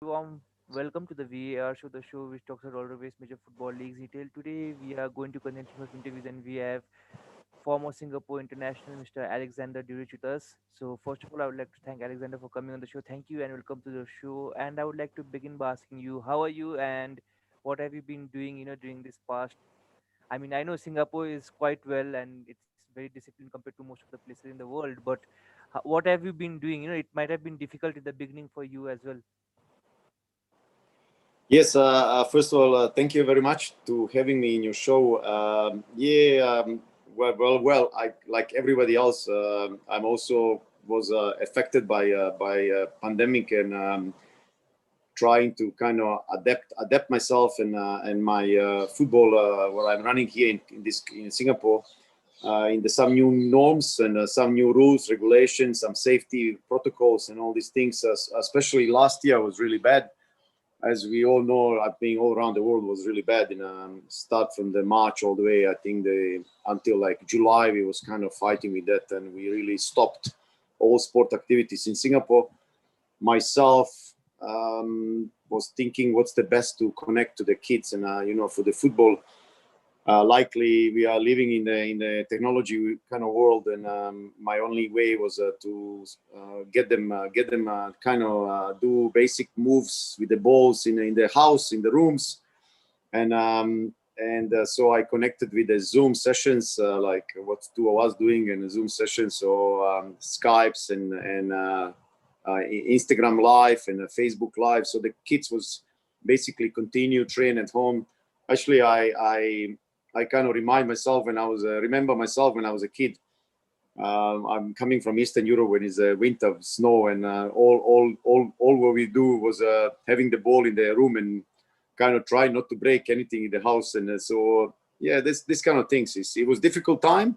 Warm welcome to the VAR show, the show which talks about always major football leagues detail. Today we are going to continue with interviews and we have former Singapore international Mr. Aleksandar Đurić with us. So first of all, I would like to thank Alexander for coming on the show. Thank you and welcome to the show. And I would like to begin by asking you, how are you and what have you been doing, during this past. I mean, I know Singapore is quite well and it's very disciplined compared to most of the places in the world, but what have you been doing? It might have been difficult in the beginning for you as well. Yes, first of all, thank you very much to having me in your show. Well, I like everybody else. I'm also was affected by pandemic and trying to kind of adapt myself and my football what I'm running here in Singapore in the some new norms and some new rules, regulations, some safety protocols, and all these things. Especially last year was really bad, as we all know. I think all around the world was really bad. In start from the March all the way, I think until like July, we was kind of fighting with that, and we really stopped all sport activities in Singapore. Myself was thinking, what's the best to connect to the kids, and for the football. Likely, we are living in the technology kind of world, and my only way was to get them kind of do basic moves with the balls in the house, in the rooms, and so I connected with the Zoom sessions, like what two of us doing in a Zoom session, so Skypes and Instagram Live and Facebook Live. So the kids was basically continue train at home. Actually, I kind of remember myself when I was a kid. I'm coming from Eastern Europe when it's winter, snow, and all what we do was having the ball in the room and kind of try not to break anything in the house. And so yeah, this kind of things. It was difficult time.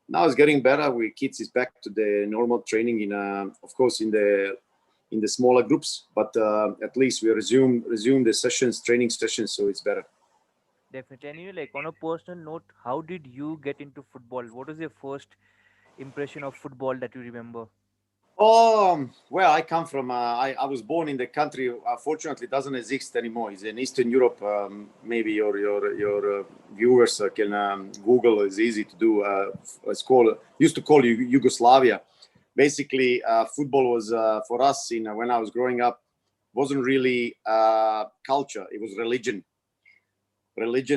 Now it's getting better. We kids is back to the normal training in, of course, in the smaller groups, but at least we resume the sessions, training sessions, so it's better. Definitely. And like on a personal note, how did you get into football? What was your first impression of football that you remember? Well, I come from. I was born in the country. Unfortunately, it doesn't exist anymore. It's in Eastern Europe. Maybe your viewers can Google. It's easy to do. It's called used to call you Yugoslavia. Basically, football was for us in when I was growing up wasn't really culture. It was religion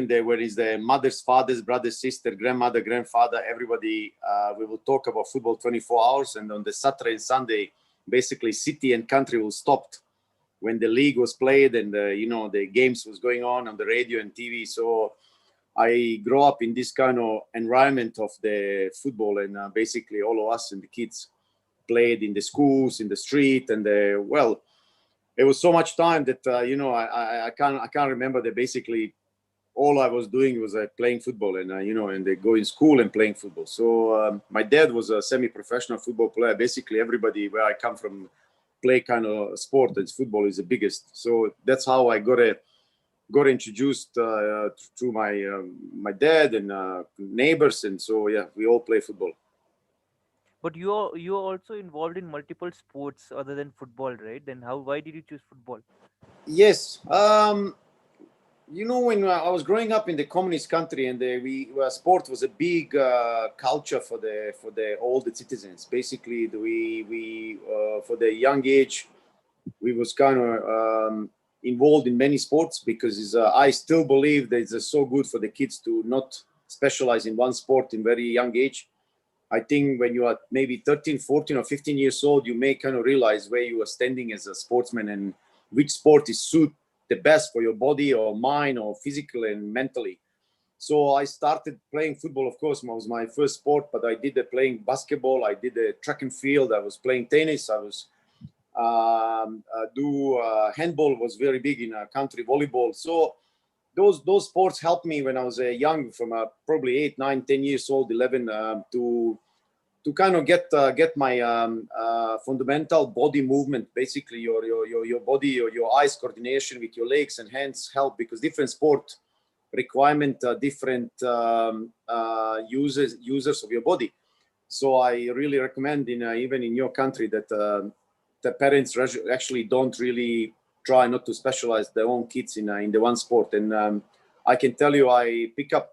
there, where is the mothers, fathers, brothers, sister, grandmother, grandfather, everybody. We will talk about football 24 hours, and on the Saturday and Sunday, basically city and country will stopped when the league was played and the games was going on the radio and TV. So I grew up in this kind of environment of the football, and basically all of us and the kids played in the schools, in the street, and well, it was so much time that I can't remember that basically all I was doing was playing football, and and they go in school and playing football. So my dad was a semi-professional football player. Basically, everybody where I come from play kind of sport, and football is the biggest. So that's how I got introduced through my dad and neighbors, and so yeah, we all play football. But you're also involved in multiple sports other than football, right? Then why did you choose football? Yes. When I was growing up in the communist country, and sport was a big culture for the all the citizens. Basically, we for the young age, we was kind of involved in many sports because I still believe that it's so good for the kids to not specialize in one sport in very young age. I think when you are maybe 13, 14, or 15 years old, you may kind of realize where you are standing as a sportsman and which sport is suit the best for your body or mind or physical and mentally. So I started playing football. Of course, was my first sport, but I did playing basketball. I did track and field. I was playing tennis. I was do handball was very big in country, volleyball. So those sports helped me when I was young, from probably 8, 9, 10 years old, 11, to kind of get my fundamental body movement, basically your body or your eyes coordination with your legs and hands help, because different sport requirement different users of your body. So I really recommend even in your country that the parents actually don't really try not to specialize their own kids in the one sport. And I can tell you, I pick up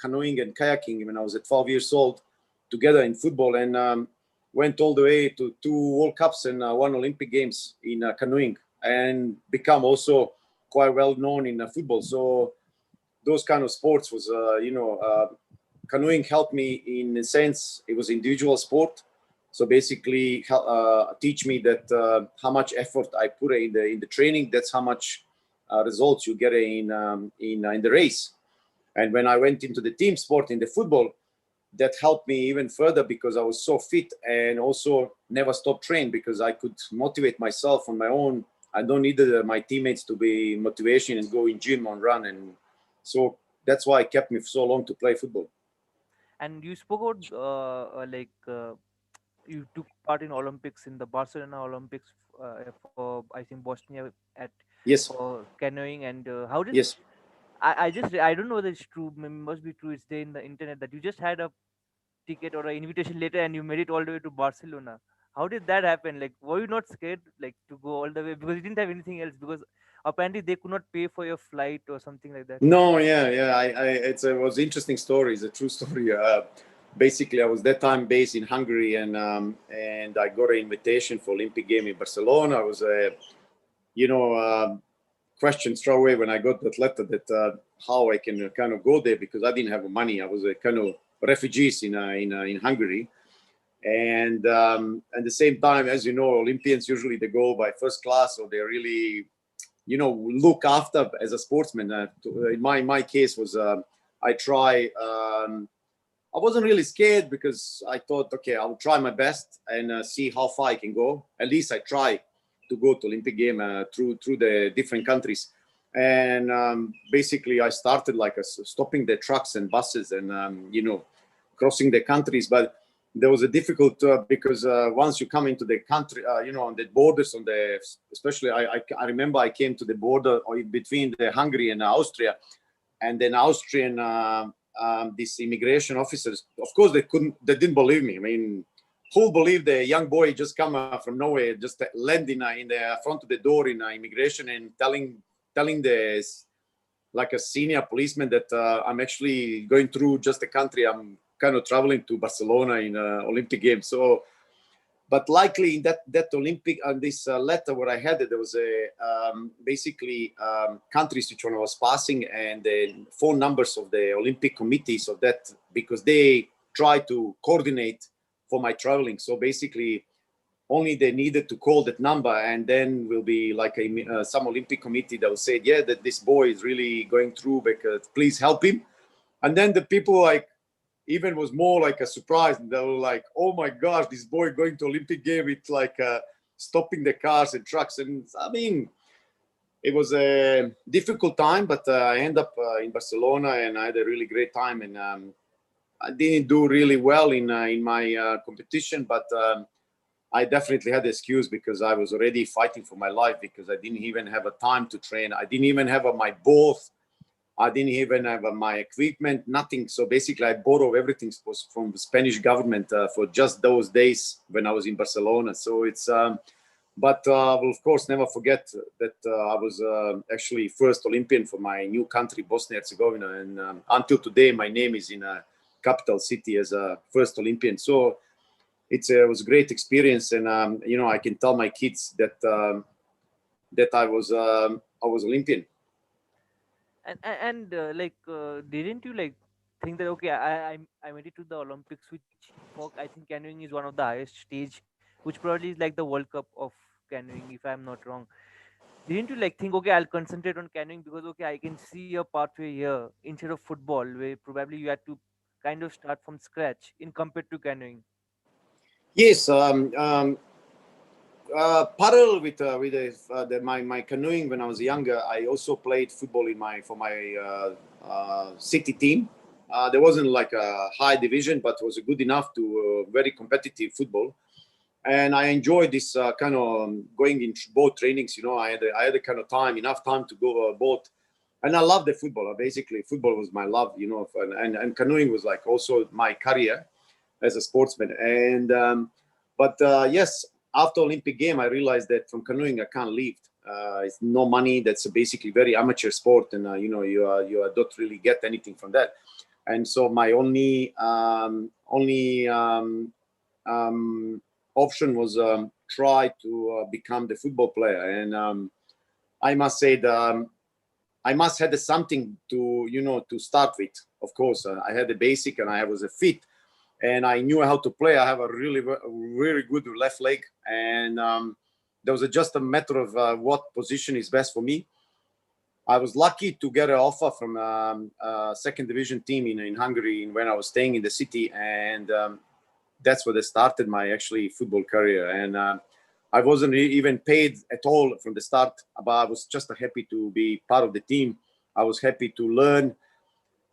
canoeing and kayaking when I was at 12 years old, together in football, and went all the way to 2 World Cups and 1 Olympic Games in canoeing, and become also quite well known in football. So those kind of sports was, canoeing helped me in a sense. It was individual sport, so basically teach me that how much effort I put in the training, that's how much results you get in the race. And when I went into the team sport in the football, that helped me even further because I was so fit, and also never stopped training because I could motivate myself on my own. I don't need my teammates to be motivation and go in gym and run, and so that's why it kept me so long to play football. And you spoke about you took part in Olympics, in the Barcelona Olympics, for I think Bosnia at Yes, for canoeing. And how did yes. I don't know whether it's true. Must be true. It's there in the internet that you just had a ticket or an invitation letter and you made it all the way to Barcelona. How did that happen? Like, were you not scared, like, to go all the way because you didn't have anything else? Because apparently they could not pay for your flight or something like that. No, yeah. It was interesting story. It's a true story. Basically, I was that time based in Hungary, and I got an invitation for Olympic game in Barcelona. I was question straight away when I got that letter that how I can kind of go there because I didn't have money. I was a kind of refugees in Hungary, and at the same time, as you know, Olympians usually they go by first class, or they really look after as a sportsman. In my case was I try. I wasn't really scared because I thought, okay, I'll try my best and see how far I can go. At least I try to go to Olympic game through the different countries. And basically, I started like stopping the trucks and buses and crossing the countries. But there was a difficult because once you come into the country, on the borders, especially I remember I came to the border between the Hungary and Austria, and then Austrian these immigration officers, of course, they didn't believe me. I mean, who believed the young boy just come from nowhere, just land in the front of the door in immigration and telling the like a senior policeman that I'm actually going through just the country. I'm kind of traveling to Barcelona in Olympic Games. So, but likely in that Olympic and this letter where I had it, there was a basically countries which one I was passing and the phone numbers of the Olympic committees of that, because they try to coordinate for my traveling. So basically only they needed to call that number, and then will be like some Olympic committee that will say, yeah, that this boy is really going through, because please help him. And then the people like even was more like a surprise. They were like, oh my gosh, this boy going to Olympic game, it's like stopping the cars and trucks. And I mean, it was a difficult time, but I ended up in Barcelona and I had a really great time. And I didn't do really well in my competition, but I definitely had an excuse because I was already fighting for my life, because I didn't even have a time to train. I didn't even have my ball. I didn't even have my equipment, nothing. So basically, I borrowed everything from the Spanish government for just those days when I was in Barcelona. So it's, but we'll of course never forget that I was actually first Olympian for my new country, Bosnia and Herzegovina. And until today, my name is in a capital city as a first Olympian. So it was a great experience. And, I can tell my kids that that I was Olympian. Didn't you like think that okay, I made it to the Olympics, which for I think canoeing is one of the highest stage, which probably is like the World Cup of canoeing, if I'm not wrong. Didn't you like think okay, I'll concentrate on canoeing because okay, I can see a pathway here instead of football, where probably you had to kind of start from scratch in compared to canoeing. Yes, parallel with my canoeing when I was younger, I also played football for my city team. There wasn't like a high division, but it was good enough to very competitive football. And I enjoyed this kind of going in both trainings. I had a kind of enough time to go both, and I loved the football. Basically, football was my love. And canoeing was like also my career as a sportsman. And but yes, after Olympic game, I realized that from canoeing I can't leave. it's no money. That's basically very amateur sport, and you don't really get anything from that. And so my only option was try to become the football player. And I must say that I must have something to start with. Of course, I had the basic, and I was a fit, and I knew how to play. I have a really good left leg, and there was just a matter of what position is best for me. I was lucky to get an offer from a second division team in Hungary when I was staying in the city, and that's where I started my actually football career. And I wasn't even paid at all from the start, but I was just happy to be part of the team. I was happy to learn.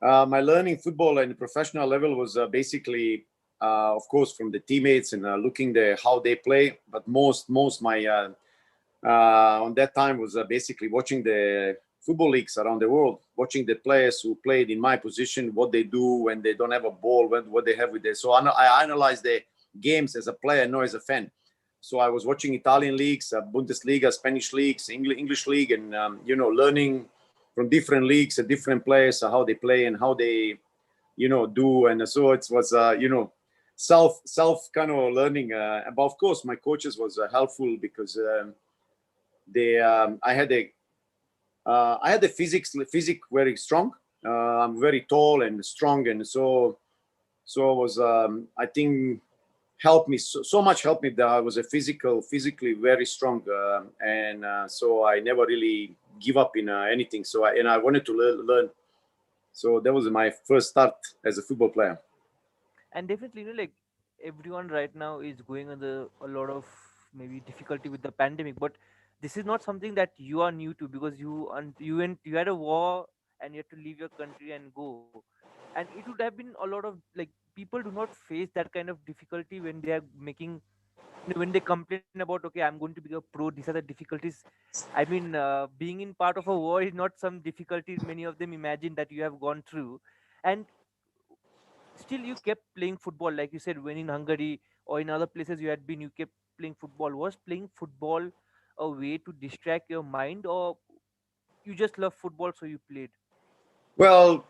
My learning football at the professional level was basically, of course, from the teammates and looking how they play. But most my on that time was basically watching the football leagues around the world, watching the players who played in my position, what they do when they don't have a ball, what they have with them. So I analyzed the games as a player, not as a fan. So I was watching Italian leagues, Bundesliga, Spanish leagues, English league, and learning from different leagues and different players, how they play and how they do. And so it was self kind of learning. But of course, my coaches was helpful because I had the physique very strong. I'm very tall and strong, and so was I think helped me so much. Helped me that I was physically very strong, and so I never really give up in anything. So I wanted to learn. So that was my first start as a football player. And definitely, like everyone right now is going under a lot of maybe difficulty with the pandemic, but this is not something that you are new to, because you had a war and you had to leave your country and go. And it would have been a lot of, like, people do not face that kind of difficulty when they are making, when they complain about, okay, I'm going to be a pro, these are the difficulties. I mean, being in part of a war is not some difficulty many of them imagine that you have gone through. And still you kept playing football, like you said, when in Hungary or in other places you had been, you kept playing football. Was playing football a way to distract your mind, or you just love football so you played? Well,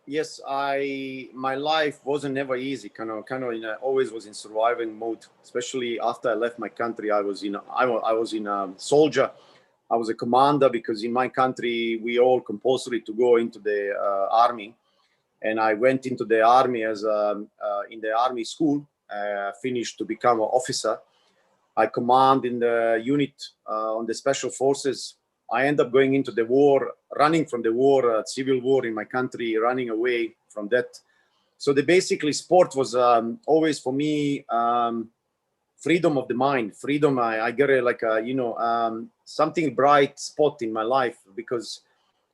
yes, my life wasn't never easy. Always was in surviving mode. Especially after I left my country, I was in a soldier. I was a commander because in my country we all compulsory to go into the army, and I went into the army as in the army school. Finished to become an officer. I command in the unit on the special forces. I end up going into the war, running from the war, civil war in my country, running away from that. So basically sport was always for me freedom of the mind, freedom. I get something bright spot in my life, because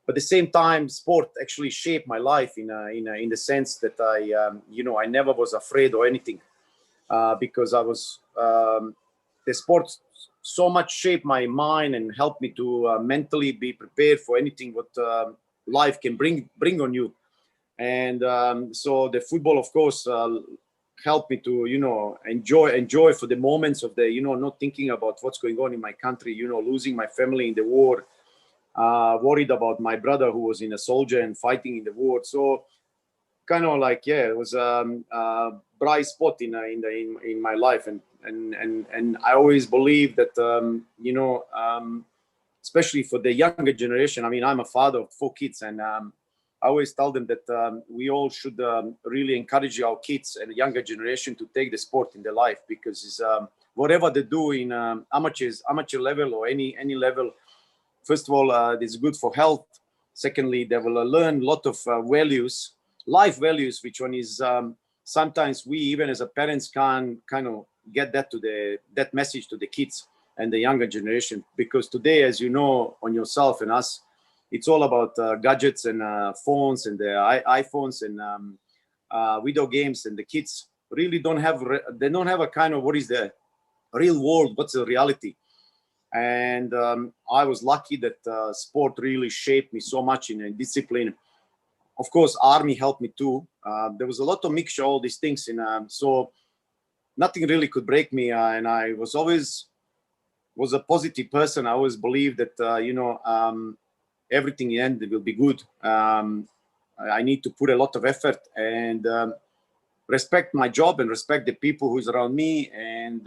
at the same time, sport actually shaped my life in the sense that I never was afraid or anything, because I was the sport so much shaped my mind and helped me to mentally be prepared for anything what life can bring on you. And so the football, of course, helped me to enjoy for the moments of the not thinking about what's going on in my country, losing my family in the war, worried about my brother who was in a soldier and fighting in the war. So kind of like, yeah, it was a bright spot in my life. And I always believe that especially for the younger generation. I mean, I'm a father of 4 kids, and I always tell them that we all should really encourage our kids and the younger generation to take the sport in their life, because it's, whatever they do in amateur level or any level, first of all, it's good for health. Secondly, they will learn a lot of values, life values, which one is sometimes we even as a parents can kind of get that message to the kids and the younger generation. Because today, as you know, on yourself and us, it's all about gadgets and phones and the iPhones and video games, and the kids really don't have a kind of what is the real world, what's the reality. And I was lucky that sport really shaped me so much in a discipline. Of course, army helped me too. There was a lot of mixture, all these things, and so nothing really could break me. And I was always was a positive person. I always believed that everything in the end will be good. I need to put a lot of effort and respect my job and respect the people who's around me. And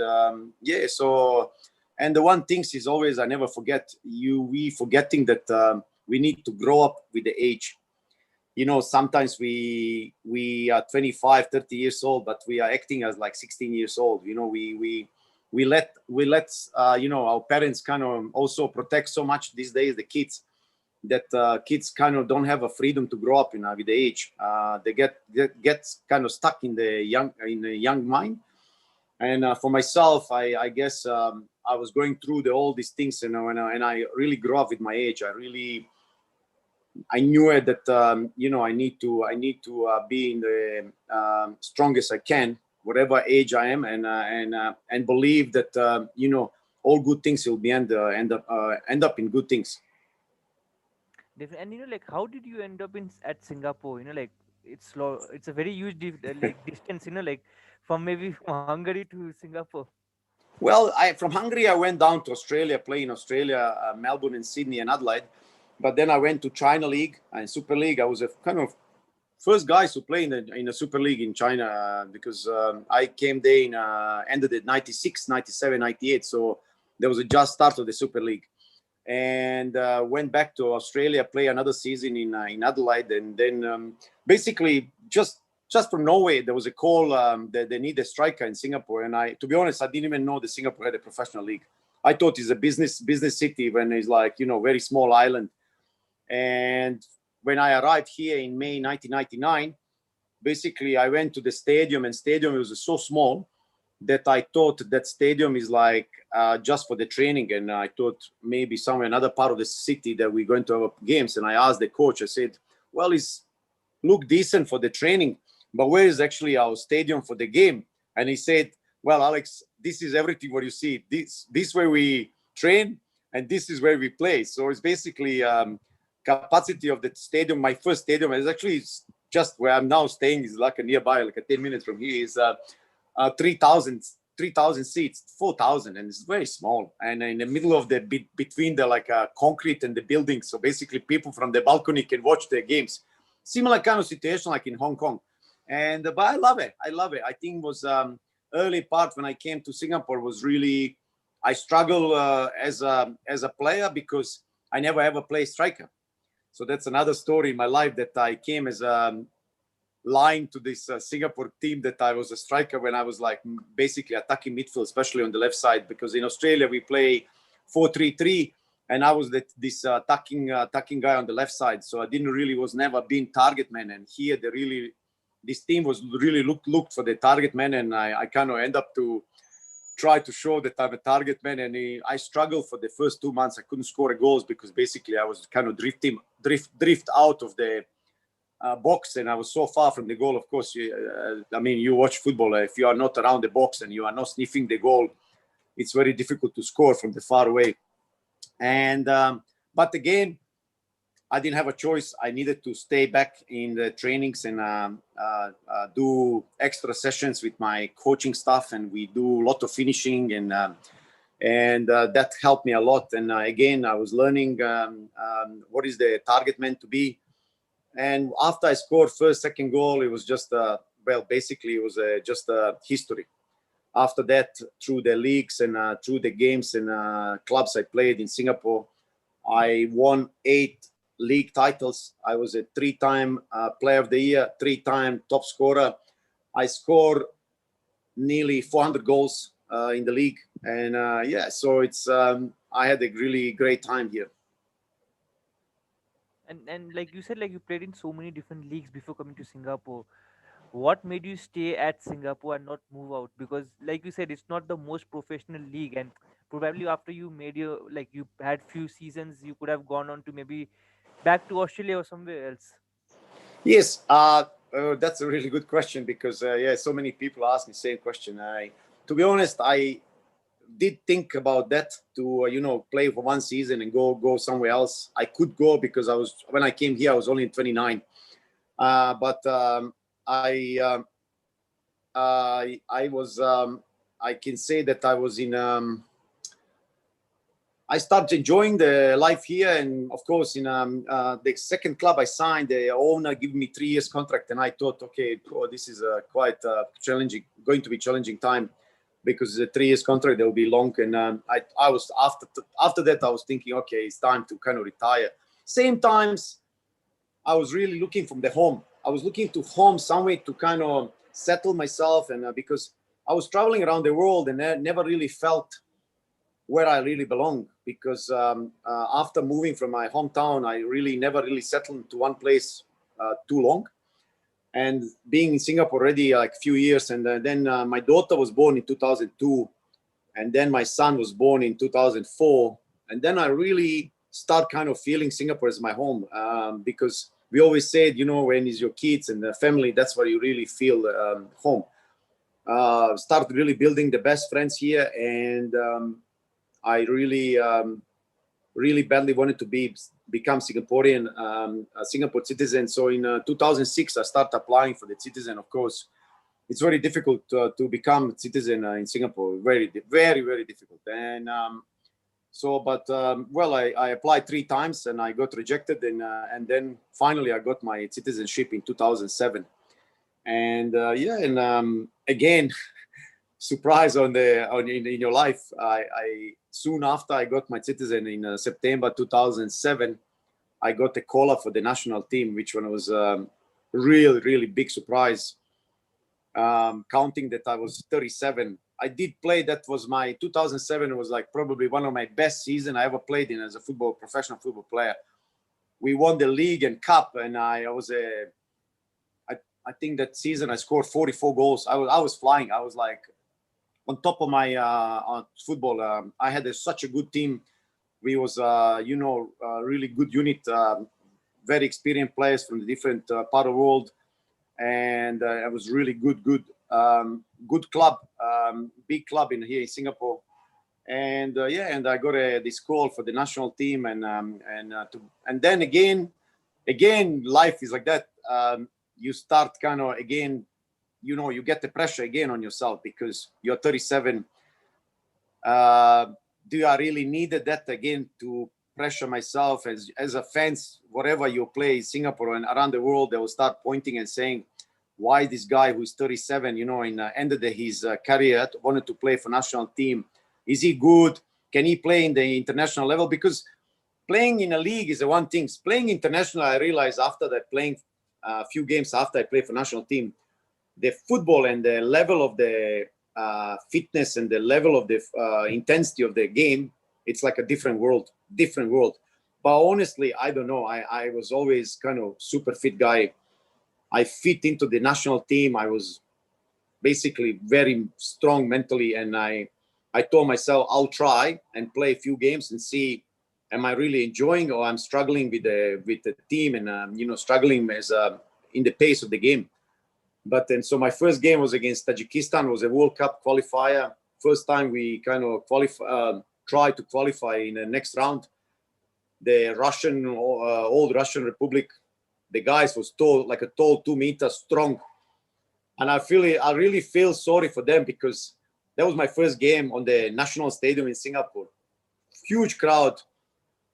so, and the one thing is always, I never forget, we forgetting that we need to grow up with the age. Sometimes we are 25, 30 years old, but we are acting as like 16 years old. We let our parents kind of also protect so much these days the kids, that kids kind of don't have a freedom to grow up with the age. They get kind of stuck in the young mind. And for myself, I guess I was going through all these things, and I really grew up with my age. I knew it that I need to be in the strongest I can, whatever age I am, and believe that all good things will be end up in good things. And like, how did you end up at Singapore? Like, it's a very huge like distance. Like from maybe from Hungary to Singapore. Well, from Hungary I went down to Australia, play in Australia, Melbourne and Sydney and Adelaide. But then I went to China League and Super League. I was a kind of first guys to play in the Super League in China because I came there ended at 96, 97, 98. So there was a just start of the Super League. And went back to Australia, play another season in Adelaide. And then basically just from Norway, there was a call that they need a striker in Singapore. And to be honest, I didn't even know that Singapore had a professional league. I thought it's a business city when it's like, very small island. And when I arrived here in May 1999, basically I went to the stadium, and stadium was so small that I thought that stadium is like just for the training. And I thought maybe somewhere another part of the city that we're going to have games. And I asked the coach, I said, well, it's look decent for the training, but where is actually our stadium for the game? And he said, well, Alex, this is everything what you see. This where we train, and this is where we play. So it's basically capacity of the stadium. My first stadium is actually just where I'm now staying, is like a nearby, like a 10 minutes from here, is 3,000 seats, 4,000, and it's very small. And in the middle of the between the concrete and the building, so basically people from the balcony can watch the games. Similar kind of situation like in Hong Kong. And but I love it. I think it was early part when I came to Singapore was really, I struggle as a player because I never ever played striker. So that's another story in my life, that I came as lying to this Singapore team that I was a striker when I was like basically attacking midfield, especially on the left side, because in Australia we play 4-3-3, and I was this attacking guy on the left side. So I was never been target man, and here this team was really looked for the target man, and I kind of end up to try to show that I'm a target man. And I struggled for the first 2 months. I couldn't score goals because basically I was kind of drift out of the box, and I was so far from the goal. Of course, you watch football. If you are not around the box and you are not sniffing the goal, it's very difficult to score from the far away. And but again, I didn't have a choice. I needed to stay back in the trainings and do extra sessions with my coaching staff, and we do a lot of finishing, and that helped me a lot. And again, I was learning what is the target meant to be. And after I scored first, second goal, it was just basically it was just a history. After that, through the leagues and through the games and clubs I played in Singapore, I won 8 league titles. I was a 3-time player of the year, 3-time top scorer. I scored nearly 400 goals in the league. And so it's I had a really great time here. And like you said, like you played in so many different leagues before coming to Singapore. What made you stay at Singapore and not move out? Because like you said, it's not the most professional league, and probably after you made you had few seasons, you could have gone on to maybe back to Australia or somewhere else. Yes, that's a really good question, because so many people ask me the same question. To be honest, I did think about that, to play for one season and go somewhere else. I could go because when I came here I was only 29, but I was I can say that I was in I started enjoying the life here, and of course, in the second club I signed, the owner gave me 3 years contract, and I thought, okay, this is quite challenging, going to be challenging time, because the 3 years contract that will be long, and I was after that I was thinking, okay, it's time to kind of retire. Same times, I was really looking from the home. I was looking to home somewhere to kind of settle myself, and because I was traveling around the world and I never really felt where I really belong, because after moving from my hometown, I really never really settled into one place too long. And being in Singapore already like a few years, and then my daughter was born in 2002, and then my son was born in 2004, and then I really start kind of feeling Singapore as my home, because we always said, you know, when it's your kids and the family, that's where you really feel home. Start really building the best friends here, and I really, really badly wanted to become Singaporean, a Singapore citizen. So in 2006, I started applying for the citizen. Of course, it's very difficult to become a citizen in Singapore. Very, very, very difficult. And well, I applied 3 times and I got rejected. And then finally, I got my citizenship in 2007. And again, surprise in your life. I soon after I got my citizen in September 2007, I got a call up for the national team, which one was really, really big surprise. Counting that I was 37, I did play. That was my 2007 was like probably one of my best season I ever played in as a professional football player. We won the league and cup, and I think that season I scored 44 goals. I was flying. I was like on top of my football. I had such a good team. We was really good unit, very experienced players from the different part of the world, and it was really good club, big club here in Singapore. And and I got this call for the national team, and then again life is like that. You start kind of again, you get the pressure again on yourself, because you're 37. Do I really needed that again to pressure myself as a fans? Whatever you play in Singapore and around the world, they will start pointing and saying, why this guy who's 37, in the end of his career, wanted to play for national team? Is he good? Can he play in the international level? Because playing in a league is one thing. Playing international, I realized after that, playing a few games after I played for national team, the football and the level of the fitness and the level of the intensity of the game, it's like a different world. But honestly, I don't know. I was always kind of super fit guy. I fit into the national team. I was basically very strong mentally, and I told myself I'll try and play a few games and see, am I really enjoying, or I'm struggling with the team, and struggling as in the pace of the game. But then, so my first game was against Tajikistan. It was a World Cup qualifier. First time we kind of tried to qualify in the next round. The Russian, old Russian Republic, the guys was tall, like a tall 2 meters strong. And I really feel sorry for them, because that was my first game on the national stadium in Singapore. Huge crowd.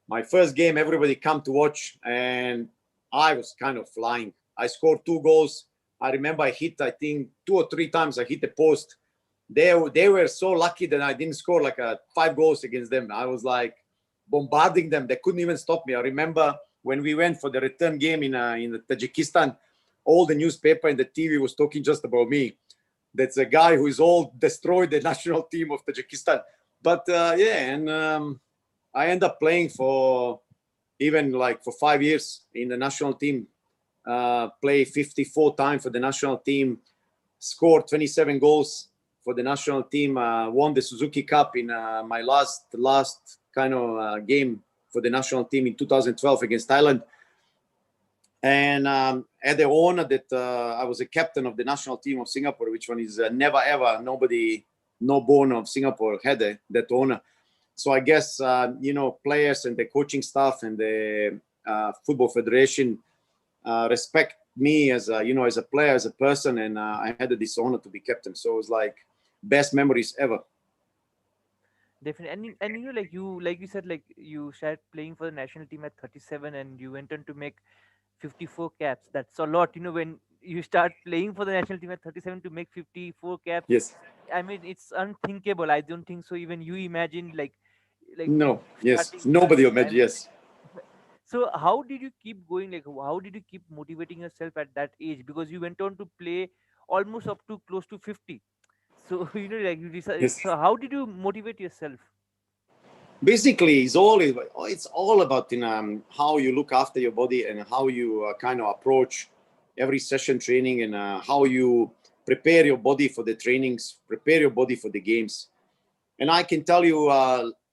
My first game, everybody come to watch, and I was kind of flying. I scored 2 goals. I remember I hit, I think 2 or 3 times I hit the post. They were so lucky that I didn't score like 5 goals against them. I was like bombarding them. They couldn't even stop me. I remember when we went for the return game in Tajikistan, all the newspaper and the TV was talking just about me. That's a guy who is all destroyed the national team of Tajikistan. But I ended up playing for even like for 5 years in the national team. Play 54 times for the national team, scored 27 goals for the national team, won the Suzuki Cup in my last kind of game for the national team in 2012 against Thailand. And had the honor that I was a captain of the national team of Singapore, which one is never ever, no born of Singapore had that honor. So I guess, players and the coaching staff and the Football Federation respect me as a player, as a person, and I had this honor to be captain. So it was like best memories ever. Definitely. And you know, like you said, like you started playing for the national team at 37, and you went on to make 54 caps. That's a lot, you know, when you start playing for the national team at 37 to make 54 caps. Yes. I mean, it's unthinkable. I don't think so. Even you imagined like No. Yes. starting. Nobody I imagine. mean, Yes. so how did you keep going? Like, how did you keep motivating yourself at that age? Because you went on to play almost up to close to 50. So you know, like you decided. Yes. So how did you motivate yourself? Basically, it's all about how you look after your body and how you kind of approach every session training, and how you prepare your body for the trainings, prepare your body for the games. And I can tell you,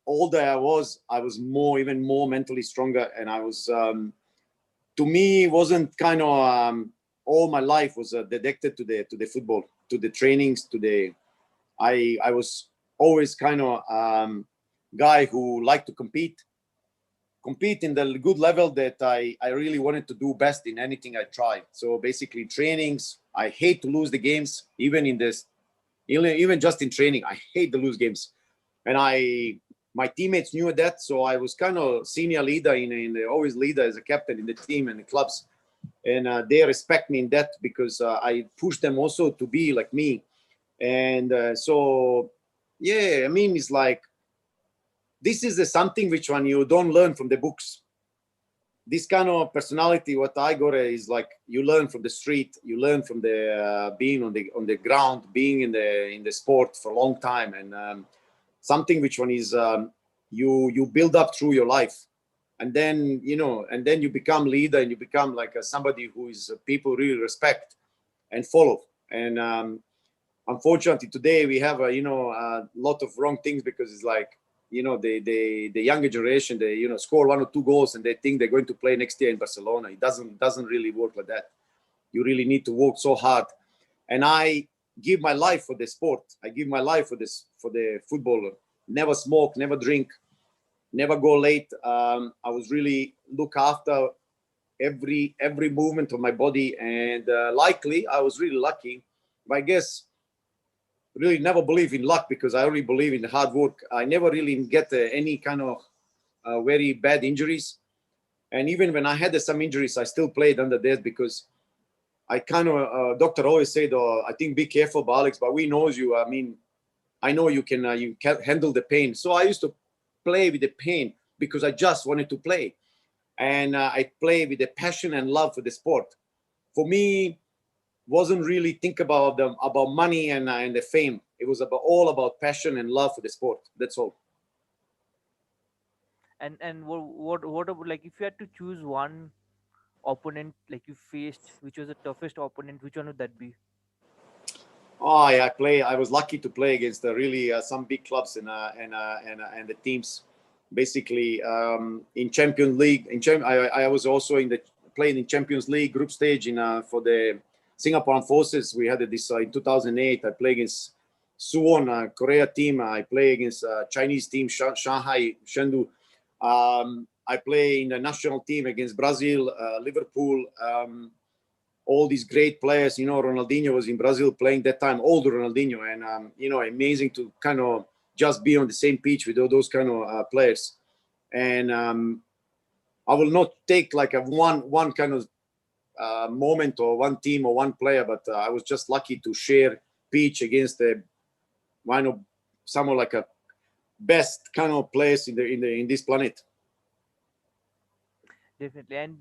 older I was more, even more mentally stronger, and I was, to me, wasn't kind of, all my life was dedicated to the football, to the trainings, to the. I was always kind of guy who liked to compete in the good level that I really wanted to do best in anything I tried. So basically, trainings, I hate to lose the games, even in this, even just in training, I hate to lose games. And my teammates knew that, so I was kind of senior leader in the, always leader as a captain in the team and the clubs, and they respect me in that because I push them also to be like me. And so, yeah, I mean, it's like this is something which one you don't learn from the books. This kind of personality, what I got is like you learn from the street, you learn from the being on the ground, being in the sport for a long time, and something which one is you build up through your life, and then and then you become leader, and you become like somebody who is people really respect and follow. And unfortunately today we have a lot of wrong things, because it's like the younger generation, they score 1 or 2 goals and they think they're going to play next year in Barcelona. It doesn't really work like that. You really need to work so hard. And I give my life for the sport. I give my life for the football. Never smoke, never drink, never go late. I was really look after every movement of my body, and likely I was really lucky. But I guess really never believe in luck, because I only believe in hard work. I never really get any kind of very bad injuries. And even when I had some injuries, I still played under that, because I kind of, doctor always said, I think be careful, Alex, but we knows you. I mean, I know you can handle the pain. So I used to play with the pain because I just wanted to play. And I play with the passion and love for the sport. For me, wasn't really think about money and the fame. It was all about passion and love for the sport. That's all. And what about, like, if you had to choose one opponent like you faced, which was the toughest opponent, which one would that be? Oh, yeah, I play. I was lucky to play against really some big clubs and the teams. Basically, in Champions League, I was also playing in Champions League group stage in for the Singapore Forces. We had this in 2008. I played against Suwon, Korea team. I play against Chinese team Shanghai Chengdu. I play in the national team against Brazil, Liverpool. All these great players. Ronaldinho was in Brazil playing that time, older Ronaldinho, and amazing to kind of just be on the same pitch with all those kind of players. And I will not take like a one kind of moment or one team or one player, but I was just lucky to share pitch against the one of someone like a best kind of players in this planet. Definitely. And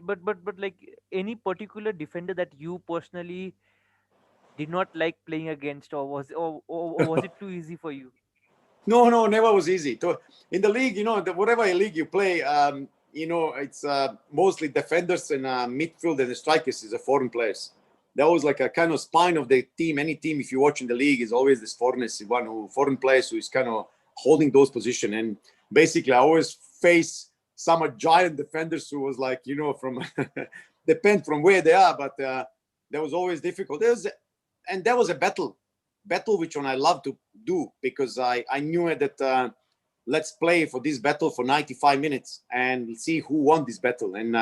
but like, any particular defender that you personally did not like playing against, or or was it too easy for you? No, no, never was easy. In the league, whatever league you play, it's mostly defenders and midfield and the strikers is a foreign players. That was like a kind of spine of the team. Any team, if you watch in the league, is always this foreigners, foreign players who is kind of holding those positions. And basically, I always face some giant defenders who was like, from depend from where they are, but that was always difficult. And that was a battle which one I love to do, because I knew that let's play for this battle for 95 minutes and see who won this battle. And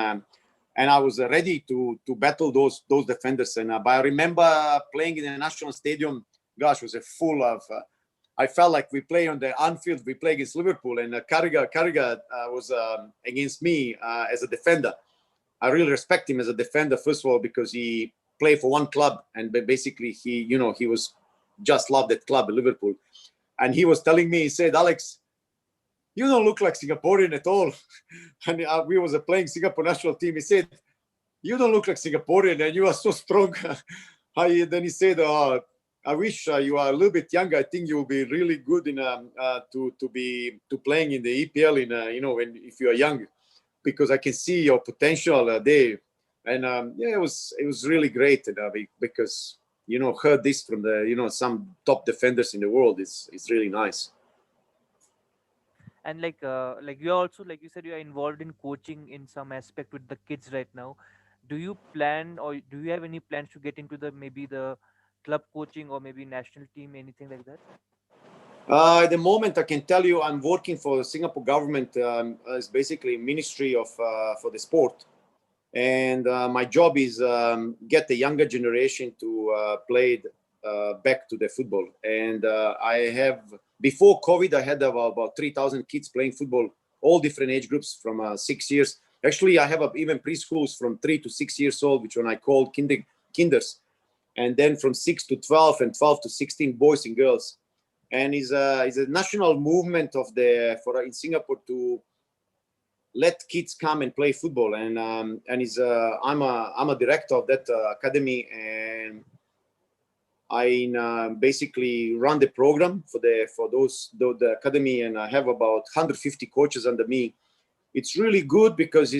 I was ready to battle those defenders. And but I remember playing in the national stadium. Gosh, was a full of I felt like we play on the Anfield, we play against Liverpool, and Carragher was against me as a defender. I really respect him as a defender, first of all, because he played for one club, and basically he was just loved that club, Liverpool. And he was telling me, he said, Alex, you don't look like Singaporean at all. And we was playing Singapore national team. He said, you don't look like Singaporean, and you are so strong. Then he said, I wish you are a little bit younger. I think you will be really good in to playing in the EPL if you are young, because I can see your potential there. And it was really great because heard this from the some top defenders in the world. It's really nice. And like you're also, like you said, you are involved in coaching in some aspect with the kids right now. Do you plan, or do you have any plans to get into the maybe the club coaching or maybe national team, anything like that? At the moment, I can tell you I'm working for the Singapore government as basically Ministry of for the sport, and my job is get the younger generation to play back to the football. And I have, before COVID, I had about 3,000 kids playing football, all different age groups from 6 years. Actually, I have even preschools from 3 to 6 years old, which one I call kinders, and then from 6 to 12 and 12 to 16 boys and girls. And is a national movement in Singapore to let kids come and play football. And I'm a director of that academy, and I basically run the program for the academy, and I have about 150 coaches under me. It's really good because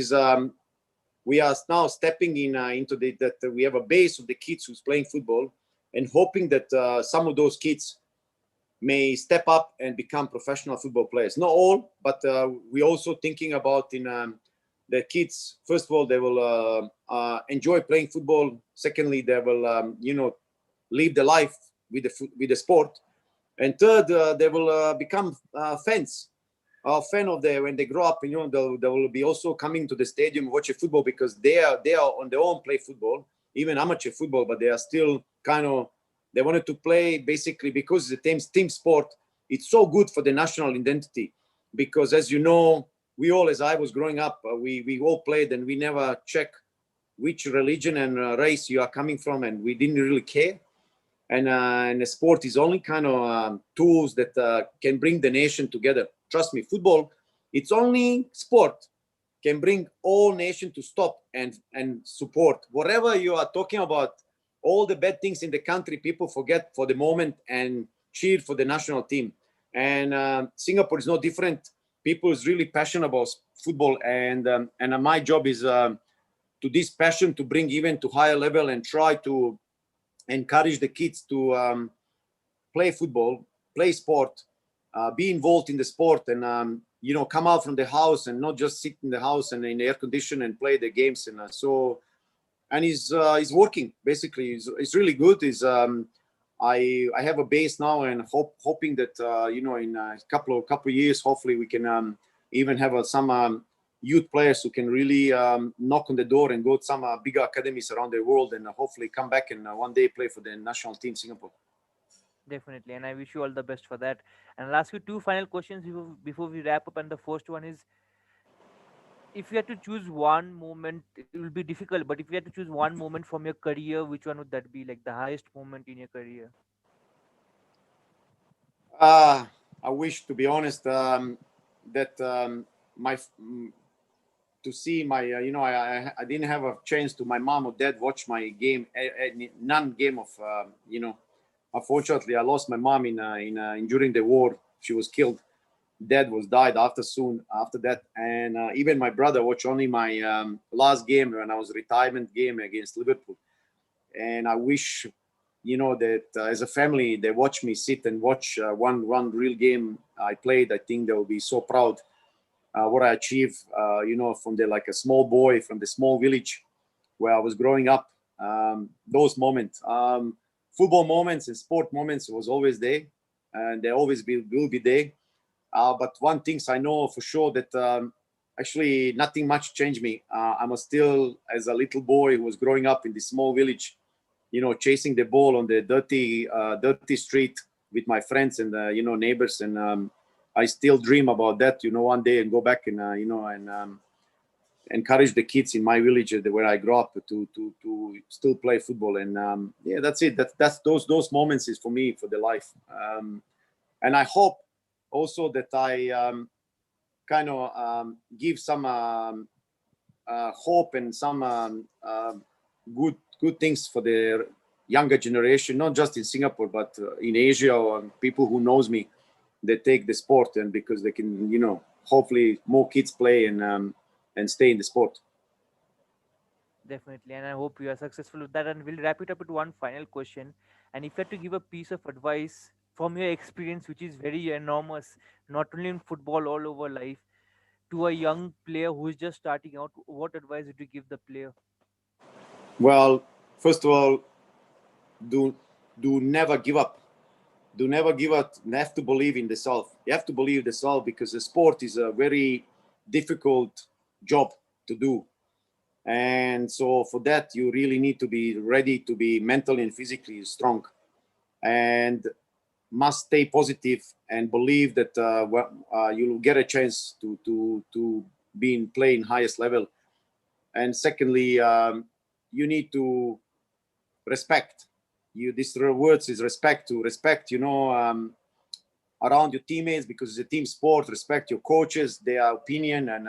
we are now stepping into that we have a base of the kids who's playing football, and hoping that some of those kids may step up and become professional football players. Not all, but we're also thinking about the kids. First of all, they will enjoy playing football. Secondly, they will live the life with the sport. And third, they will become fans. A fan of when they grow up, they will be also coming to the stadium watching football, because they are on their own play football, even amateur football, but they are still they wanted to play basically because it's a team sport. It's so good for the national identity, because as you know, we all, as I was growing up, we all played, and we never check which religion and race you are coming from, and we didn't really care. And the sport is only tools that can bring the nation together. Trust me, football, it's only sport can bring all nation to stop and support. Whatever you are talking about, all the bad things in the country, people forget for the moment and cheer for the national team. And Singapore is no different. People is really passionate about football, and my job is to this passion to bring even to higher level and try to encourage the kids to play football, play sport, be involved in the sport, and come out from the house and not just sit in the house and in the air condition and play the games. And he's working basically. It's really good. I have a base now, and hoping that in a couple of years, hopefully we can even have some youth players who can really knock on the door and go to some bigger academies around the world, and hopefully come back and one day play for the national team Singapore. Definitely, and I wish you all the best for that. And I'll ask you two final questions before we wrap up. And the first one is, if you had to choose one moment, it will be difficult, but if you had to choose one moment from your career, which one would that be? Like the highest moment in your career? I wish, to be honest, that my to see my I didn't have a chance to my mom or dad watch my game, none game of unfortunately I lost my mom in during the war. She was killed. Dad was died soon after that, and even my brother watched only my last game when I was retirement game against Liverpool. And I wish that as a family they watch me sit and watch one real game I played. I think they will be so proud what I achieved, from a small boy from the small village where I was growing up. Those moments, football moments and sport moments, was always there, and they always will be there. But one thing I know for sure, that actually nothing much changed me. I'm still, as a little boy who was growing up in this small village, chasing the ball on the dirty street, with my friends and neighbors, and I still dream about that, one day, and go back and and encourage the kids in my village where I grew up to still play football. And yeah, that's it. That's those moments is for me for the life. And I hope also that I kind of give some hope and some good things for the younger generation, not just in Singapore but in Asia, or people who knows me. They take the sport, and because they can, hopefully more kids play and stay in the sport. Definitely, and I hope you are successful with that. And we'll wrap it up with one final question. And if you had to give a piece of advice from your experience, which is very enormous, not only in football, all over life, to a young player who is just starting out, what advice would you give the player? Well, first of all, do never give up. Do never give up. You have to believe in the self. You have to believe the self, because the sport is a very difficult job to do. And so for that, you really need to be ready to be mentally and physically strong, and must stay positive and believe that you'll get a chance to be in playing highest level. And secondly, you need to respect. This words is respect, to respect, around your teammates, because it's a team sport. Respect your coaches, their opinion, and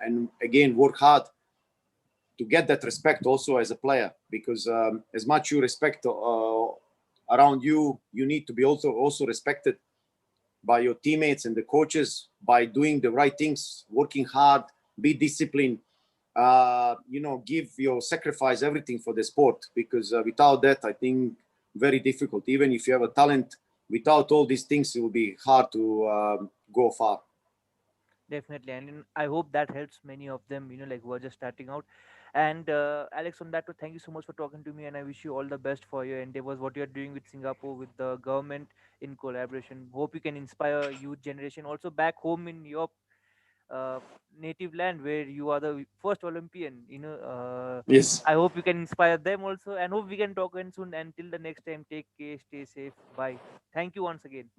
and again, work hard to get that respect also as a player, because as much you respect around you, you need to be also respected by your teammates and the coaches, by doing the right things, working hard, be disciplined, give your sacrifice everything for the sport, because without that, I think very difficult. Even if you have a talent, without all these things, it will be hard to go far. Definitely, and I hope that helps many of them, like who are just starting out. And Alex, on that too, thank you so much for talking to me, and I wish you all the best for your endeavors, what you are doing with Singapore, with the government in collaboration. Hope you can inspire youth generation also back home in your uh, native land, where you are the first Olympian. Yes. I hope you can inspire them also, and hope we can talk again soon. Until the next time, take care, stay safe, bye. Thank you once again.